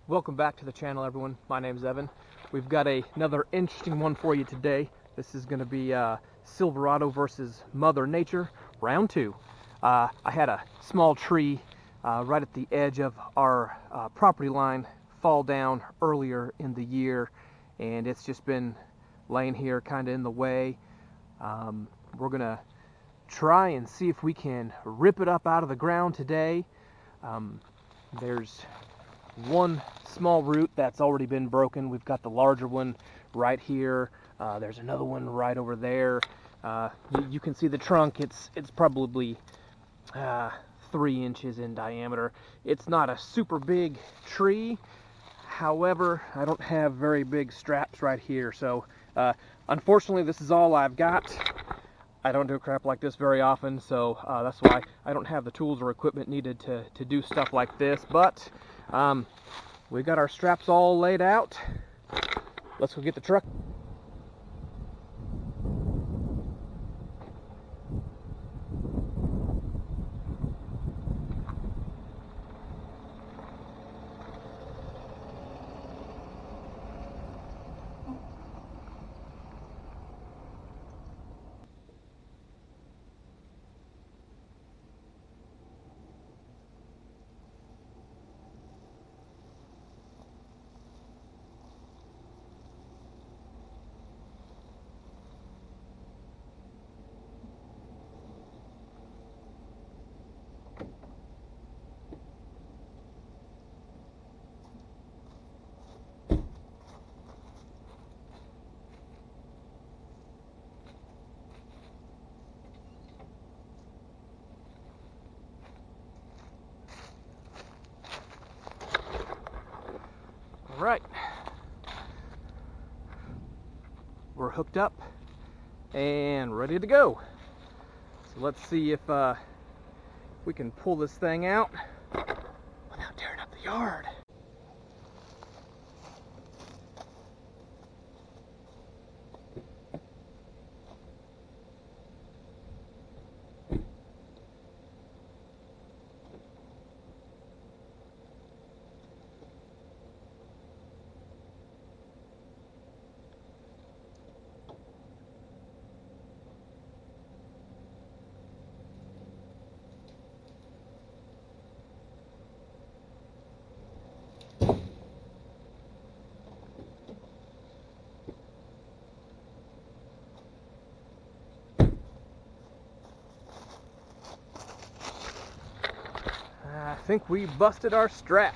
Welcome back to the channel, everyone. My name's Evan. We've got another interesting one for you today. This is going to be Silverado versus Mother Nature, round 2. I had a small tree right at the edge of our property line fall down earlier in the year, and it's just been laying here kind of in the way. We're going to try and see if we can rip it up out of the ground today. There's one small root that's already been broken. We've got the larger one right here. There's another one right over there. You can see the trunk. It's probably 3 inches in diameter. It's not a super big tree. However, I don't have very big straps right here, so unfortunately this is all I've got. I don't do crap like this very often, so that's why I don't have the tools or equipment needed to do stuff like this. But we got our straps all laid out. Let's go get the truck. All right, we're hooked up and ready to go. So let's see if we can pull this thing out without tearing up the yard. I think we busted our strap.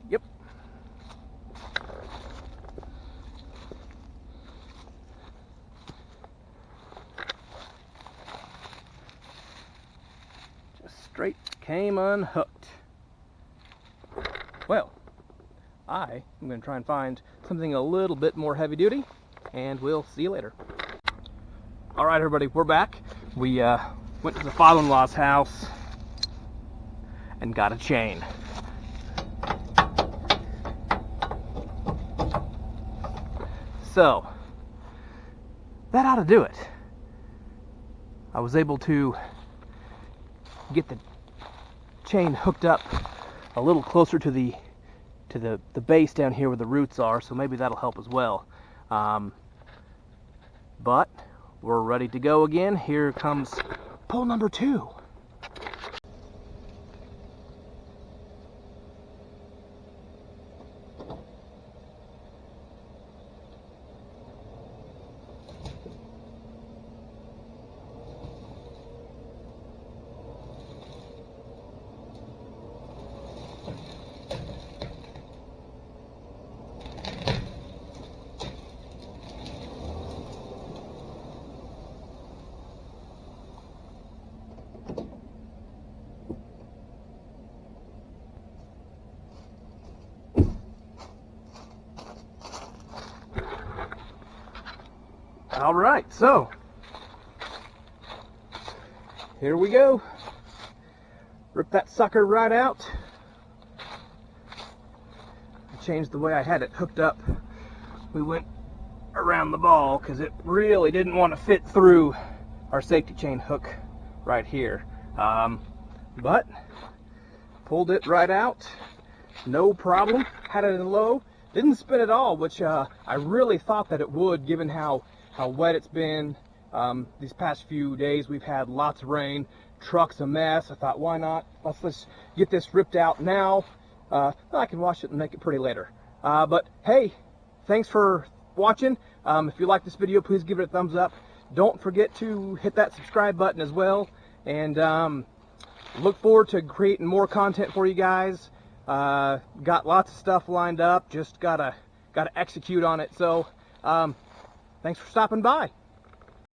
Yep. Just straight came unhooked. Well, I am going to try and find something a little bit more heavy duty, and we'll see you later. All right, everybody, we're back. We went to the father-in-law's house and got a chain. So, that ought to do it. I was able to get the chain hooked up a little closer to the base down here where the roots are, so maybe that'll help as well. But we're ready to go again. Here comes pull number 2. All right, so here we go. Rip that sucker right out. I changed the way I had it hooked up. We went around the ball because it really didn't want to fit through our safety chain hook right here. But pulled it right out, no problem. Had it in low, didn't spin at all, which I really thought that it would, given how wet it's been. These past few days we've had lots of rain, truck's a mess. I thought, why not? Let's get this ripped out now. I can wash it and make it pretty later. But hey, thanks for watching. If you like this video, please give it a thumbs up. Don't forget to hit that subscribe button as well, and look forward to creating more content for you guys. Got lots of stuff lined up, just gotta execute on it. So thanks for stopping by.